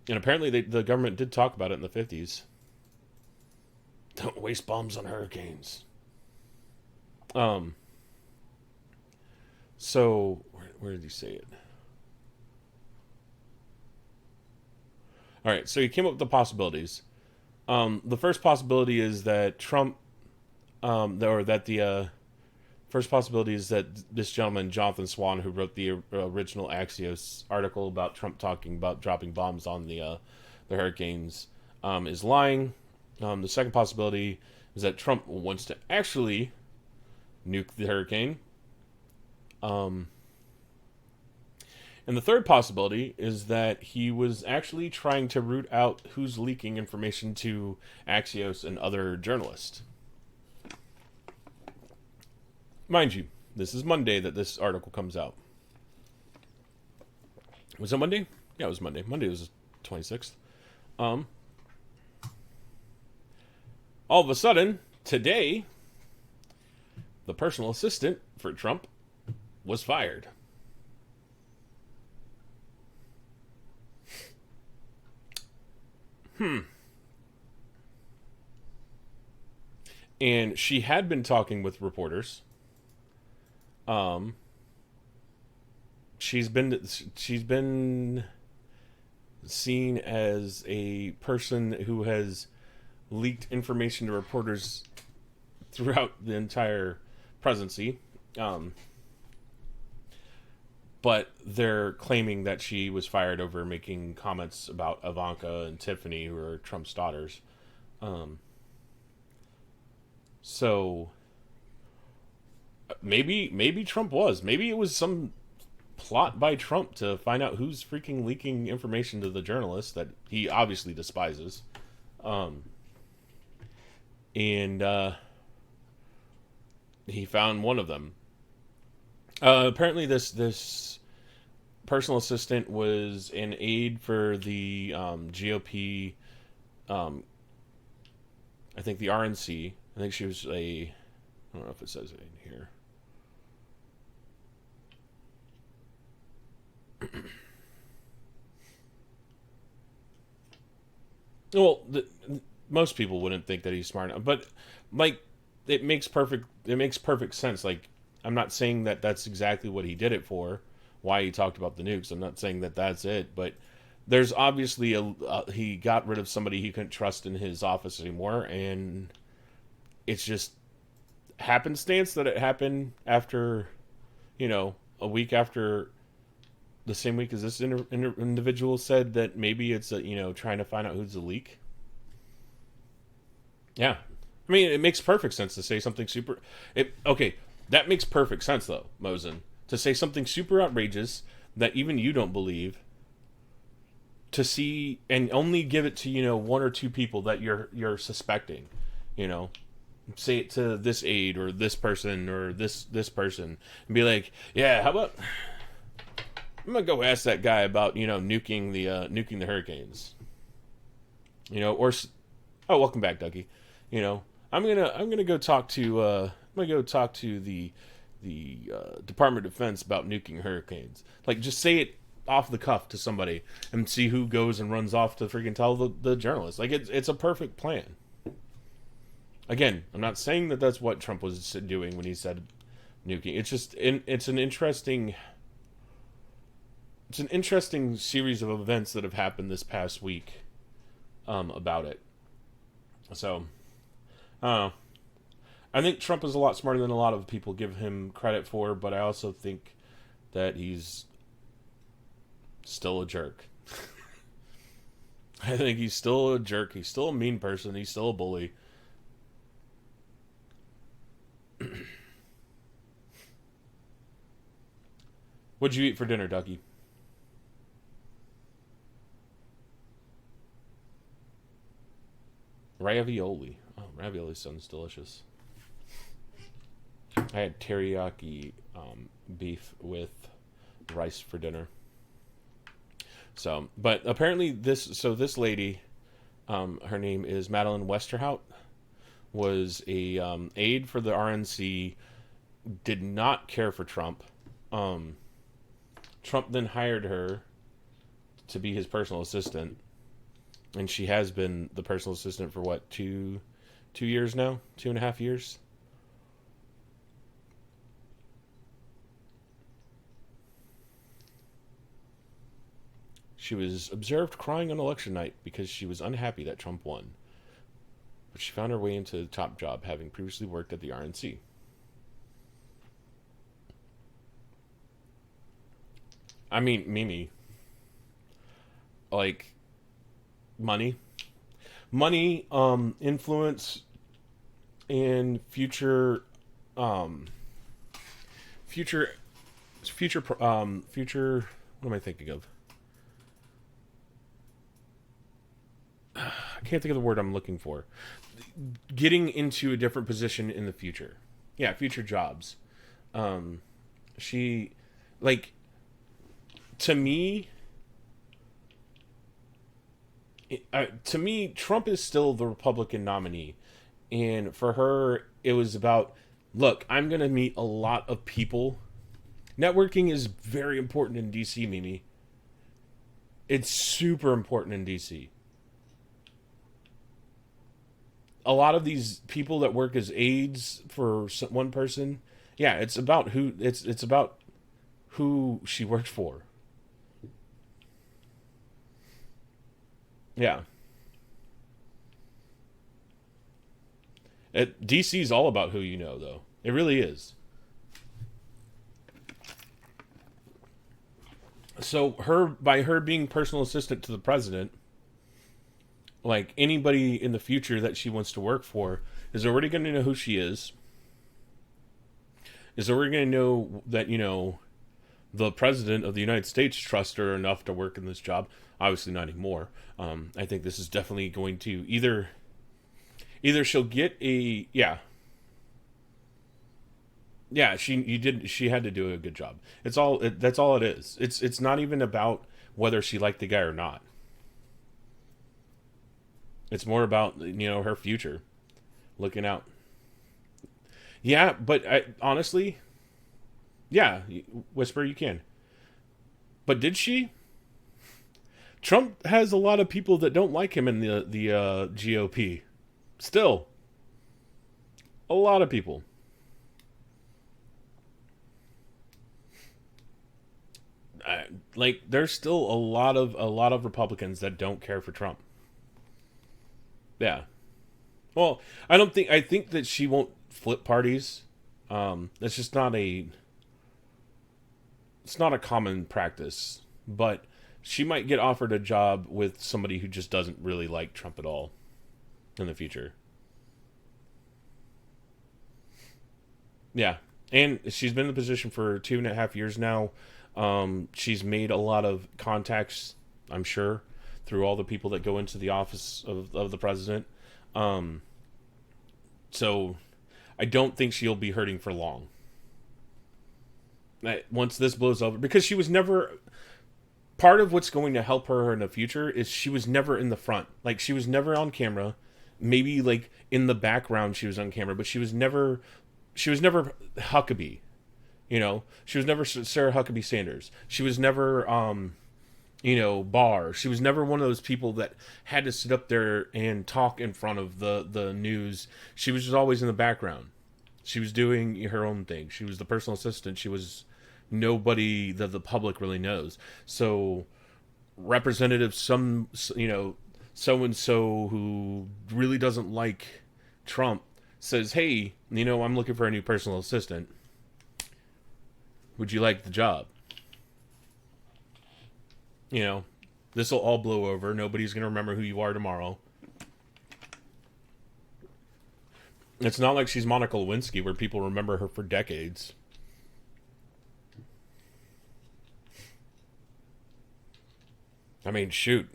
And apparently the government did talk about it in the 50s. Don't waste bombs on hurricanes. So where did he say it? All right, so he came up with the possibilities. The first possibility is that Trump, first possibility is that this gentleman, Jonathan Swan, who wrote the original Axios article about Trump talking about dropping bombs on the hurricanes, is lying. The second possibility is that Trump wants to actually nuke the hurricane. And the third possibility is that he was actually trying to root out who's leaking information to Axios and other journalists. Mind you, this is Monday that this article comes out. Was it Monday? Yeah, it was Monday. Monday was the 26th. All of a sudden, today, the personal assistant for Trump was fired. And she had been talking with reporters. She's been seen as a person who has leaked information to reporters throughout the entire presidency. But they're claiming that she was fired over making comments about Ivanka and Tiffany, who are Trump's daughters. So maybe Trump was. Maybe it was some plot by Trump to find out who's freaking leaking information to the journalists that he obviously despises. And he found one of them. Apparently this personal assistant was an aide for the GOP, I think the RNC. I think she was I don't know if it says it in here. Well, most people wouldn't think that he's smart enough, but like it makes perfect sense. Like, I'm not saying that that's exactly what he did it for, why he talked about the nukes. I'm not saying that that's it, but there's obviously he got rid of somebody he couldn't trust in his office anymore, and it's just happenstance that it happened after, a week after, the same week as this individual said that maybe it's trying to find out who's the leak. Yeah, I mean, it makes perfect sense to say something okay, that makes perfect sense though, Mosen, to say something super outrageous that even you don't believe, to see and only give it to one or two people that you're suspecting, say it to this aide or this person or this person, and be like, yeah, how about I'm gonna go ask that guy about nuking the hurricanes, or oh, welcome back, Dougie. I'm gonna go talk to the Department of Defense about nuking hurricanes. Like, just say it off the cuff to somebody and see who goes and runs off to freaking tell the journalist. Like, it's a perfect plan. Again, I'm not saying that that's what Trump was doing when he said nuking. It's just it's an interesting series of events that have happened this past week about it. So, I think Trump is a lot smarter than a lot of people give him credit for, but I also think that he's still a jerk. I think he's still a jerk. He's still a mean person. He's still a bully. What'd you eat for dinner, Ducky? Ravioli. Oh, ravioli sounds delicious. I had teriyaki beef with rice for dinner. So, but apparently this lady, her name is Madeline Westerhout, was a aide for the RNC, did not care for Trump. Trump then hired her to be his personal assistant, and she has been the personal assistant for what, 2 years now? 2.5 years? She was observed crying on election night because she was unhappy that Trump won. But she found her way into the top job, having previously worked at the RNC. I mean, Mimi. Like, money, influence, and future, future. What am I thinking of? I can't think of the word I'm looking for. Getting into a different position in the future. Yeah, future jobs. She, like, to me, Trump is still the Republican nominee. And for her, it was about, look, I'm going to meet a lot of people. Networking is very important in D.C., Mimi. It's super important in D.C. A lot of these people that work as aides for one person, yeah, it's about who she works for. Yeah. DC is all about who you know, though. It really is. So by her being personal assistant to the president, like, anybody in the future that she wants to work for is already going to know who she is already going to know that, the president of the United States trusts her enough to work in this job. Obviously not anymore. I think this is definitely going to either she'll get a, she had to do a good job. That's all it is. It's not even about whether she liked the guy or not. It's more about, her future, looking out. Yeah, but honestly, yeah, Whisper, you can. But did she? Trump has a lot of people that don't like him in the GOP. Still, a lot of people. like there's still a lot of Republicans that don't care for Trump. Yeah. Well, I think that she won't flip parties. That's just not a. It's not a common practice, but she might get offered a job with somebody who just doesn't really like Trump at all in the future. Yeah, and she's been in the position for 2.5 years now. She's made a lot of contacts, I'm sure, through all the people that go into the office of the president. Um, so I don't think she'll be hurting for long. Once this blows over, because she was never part of what's going to help her in the future is she was never in the front. Like she was never on camera. Maybe like in the background she was on camera, but she was never Huckabee. You know, she was never Sarah Huckabee Sanders. She was never Barr. She was never one of those people that had to sit up there and talk in front of the news. She was just always in the background. She was doing her own thing. She was the personal assistant. She was nobody that the public really knows. So representative so and so who really doesn't like Trump says, "Hey, I'm looking for a new personal assistant. Would you like the job?" This will all blow over. Nobody's going to remember who you are tomorrow. It's not like she's Monica Lewinsky where people remember her for decades. I mean, shoot.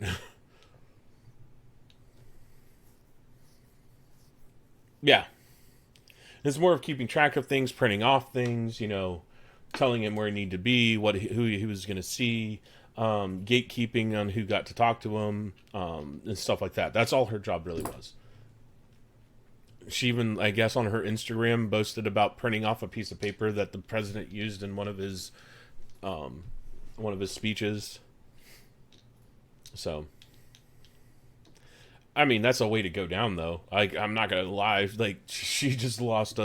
Yeah. It's more of keeping track of things, printing off things, telling him where he needed to be, who he was going to see, gatekeeping on who got to talk to him, and stuff like that. That's all her job really was. She even, I guess, on her Instagram boasted about printing off a piece of paper that the president used in one of his speeches. So, I mean, that's a way to go down, though. I'm not gonna lie. Like, she just lost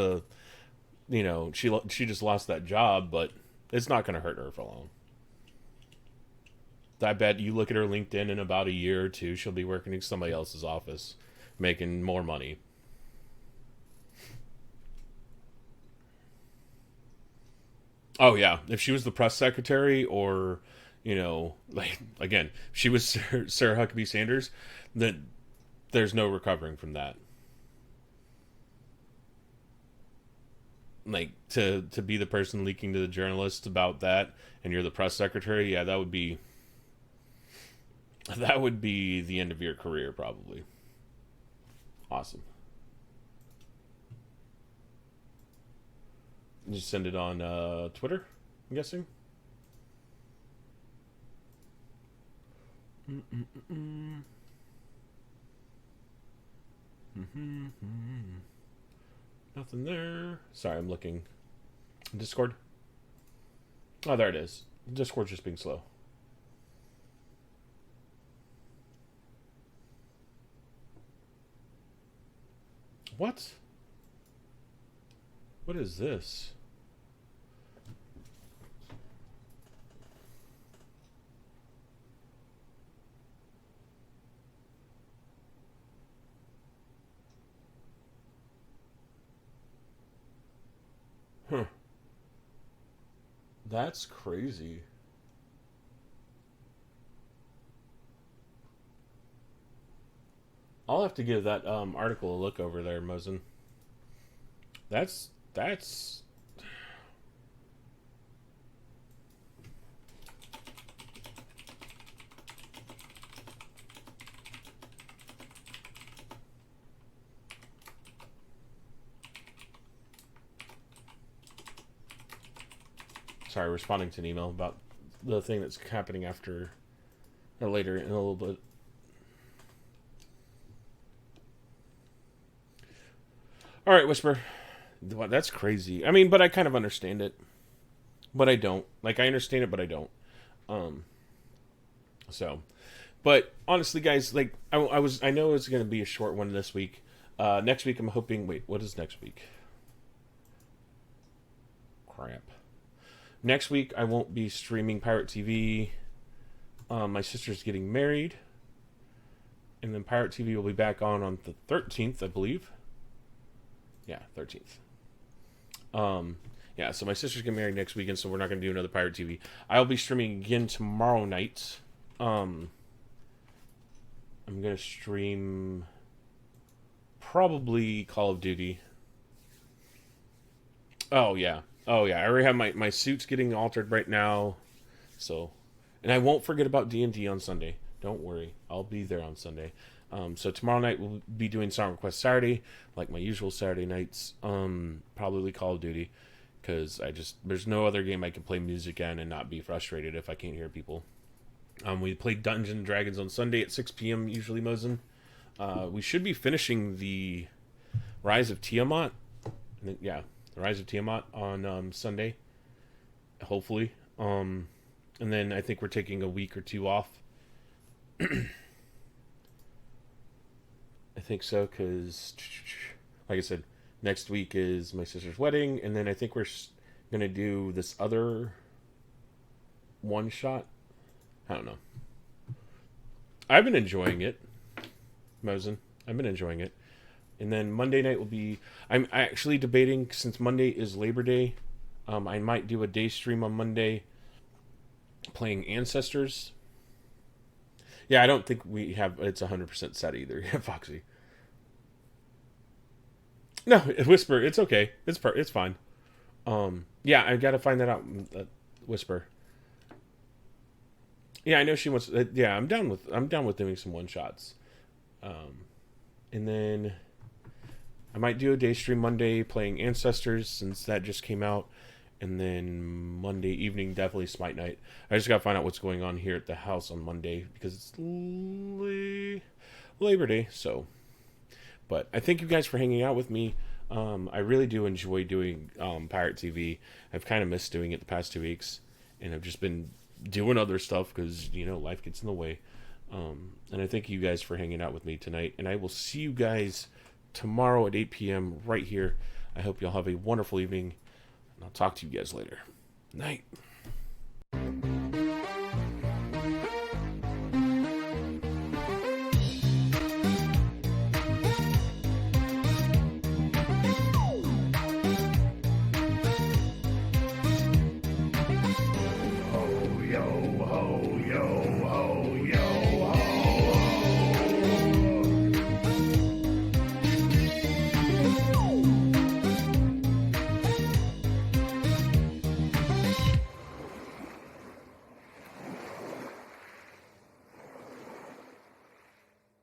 she just lost that job, but it's not gonna hurt her for long. I bet you look at her LinkedIn in about a year or two, she'll be working in somebody else's office, making more money. Oh yeah, if she was the press secretary, or like again, if she was Sarah Huckabee Sanders, then there's no recovering from that. Like to be the person leaking to the journalists about that, and you're the press secretary, yeah, that would be the end of your career, probably. Awesome. You send it on Twitter, I'm guessing. Nothing there. Sorry, I'm looking. Discord. Oh, there it is. Discord's just being slow. What? What is this? Huh. That's crazy. I'll have to give that article a look over there, Mosen. That's sorry, responding to an email about the thing that's happening after or later in a little bit. All right, Whisper. That's crazy. I mean, but I kind of understand it, but I don't. Like, I understand it, but I don't. Um. So, but honestly, guys, like, I know it's gonna be a short one this week. Next week, I'm hoping. Wait, what is next week? Crap. Next week, I won't be streaming PieRat TV. My sister's getting married. And then PieRat TV will be back on the 13th, I believe. Yeah, 13th. Yeah, so my sister's getting married next weekend, so we're not going to do another PieRat TV. I'll be streaming again tomorrow night. I'm going to stream probably Call of Duty. Oh, yeah. I already have my suits getting altered right now. So, and I won't forget about D&D on Sunday. Don't worry. I'll be there on Sunday. So tomorrow night we'll be doing Song Request Saturday, like my usual Saturday nights. Probably Call of Duty, because there's no other game I can play music in and not be frustrated if I can't hear people. We play Dungeons and Dragons on Sunday at 6 p.m. usually, Mosin. We should be finishing the Rise of Tiamat. Yeah, the Rise of Tiamat on Sunday, hopefully. And then I think we're taking a week or two off. I think so, because, like I said, next week is my sister's wedding, and then I think we're going to do this other one-shot. I don't know. I've been enjoying it, Mosin. I've been enjoying it. And then Monday night will be... I'm actually debating, since Monday is Labor Day, I might do a day stream on Monday playing Ancestors. Yeah, I don't think we have... It's 100% set either, Foxy. No, Whisper. It's okay. It's fine. Yeah, I gotta find that out. Whisper. Yeah, I know she wants... yeah, I'm down with doing some one-shots. And then... I might do a day stream Monday playing Ancestors, since that just came out. And then Monday evening, definitely Smite Night. I just got to find out what's going on here at the house on Monday, because it's Labor Day. So, but I thank you guys for hanging out with me. I really do enjoy doing PieRat TV. I've kind of missed doing it the past 2 weeks. And I've just been doing other stuff because, life gets in the way. And I thank you guys for hanging out with me tonight. And I will see you guys tomorrow at 8 p.m. right here. I hope y'all have a wonderful evening. I'll talk to you guys later. Night. Ho, yo, ho, yo.